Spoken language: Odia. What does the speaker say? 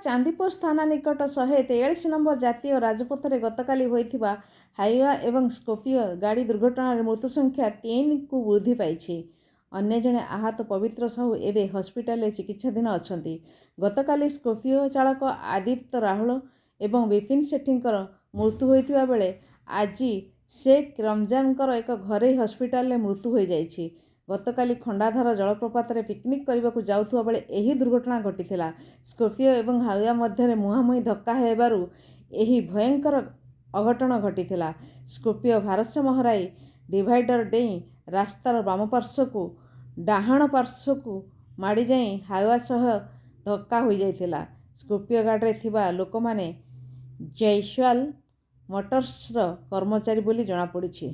ଚାନ୍ଦିପୁର ଥାନା ନିକଟ 143 ନମ୍ବର ଜାତୀୟ ରାଜପଥରେ ଗତକାଲି ହୋଇଥିବା ହାଇୱା ଏବଂ ସ୍କର୍ପିଓ ଗାଡ଼ି ଦୁର୍ଘଟଣାରେ ମୃତ୍ୟୁ ସଂଖ୍ୟା 3କୁ ବୃଦ୍ଧି ପାଇଛି। ଅନ୍ୟ ଜଣେ ଆହତ ପବିତ୍ର ସାହୁ ଏବେ ହସ୍ପିଟାଲରେ ଚିକିତ୍ସାଧୀନ ଅଛନ୍ତି। ଗତକାଲି ସ୍କର୍ପିଓ ଚାଳକ ଆଦିତ୍ୟ ରାହୁଳ ଏବଂ ବିପିନ ସେଠୀଙ୍କର ମୃତ୍ୟୁ ହୋଇଥିବା ବେଳେ ଆଜି ଶେଖ୍ ରମଜାନଙ୍କର ଏକ ଘରୋଇ ହସ୍ପିଟାଲରେ ମୃତ୍ୟୁ ହୋଇଯାଇଛି। ଗତକାଲି ଖଣ୍ଡାଧାର ଜଳପ୍ରପାତରେ ପିକନିକ୍ କରିବାକୁ ଯାଉଥିବା ବେଳେ ଏହି ଦୁର୍ଘଟଣା ଘଟିଥିଲା। ସ୍କର୍ପିଓ ଏବଂ ହାଇୱା ମଧ୍ୟରେ ମୁହାଁମୁହିଁ ଧକ୍କା ହେବାରୁ ଏହି ଭୟଙ୍କର ଅଘଟଣ ଘଟିଥିଲା। ସ୍କର୍ପିଓ ଭାରସାମ୍ୟ ହରାଇ ଡିଭାଇଡର ଡେଇଁ ରାସ୍ତାର ବାମ ପାର୍ଶ୍ୱକୁ ଡାହାଣ ପାର୍ଶ୍ୱକୁ ମାଡ଼ିଯାଇ ହାଇୱା ସହ ଧକ୍କା ହୋଇଯାଇଥିଲା। ସ୍କର୍ପିଓ ଗାଡ଼ିରେ ଥିବା ଲୋକମାନେ ଜୈସୱାଲ ମୋଟର୍ସର କର୍ମଚାରୀ ବୋଲି ଜଣାପଡ଼ିଛି।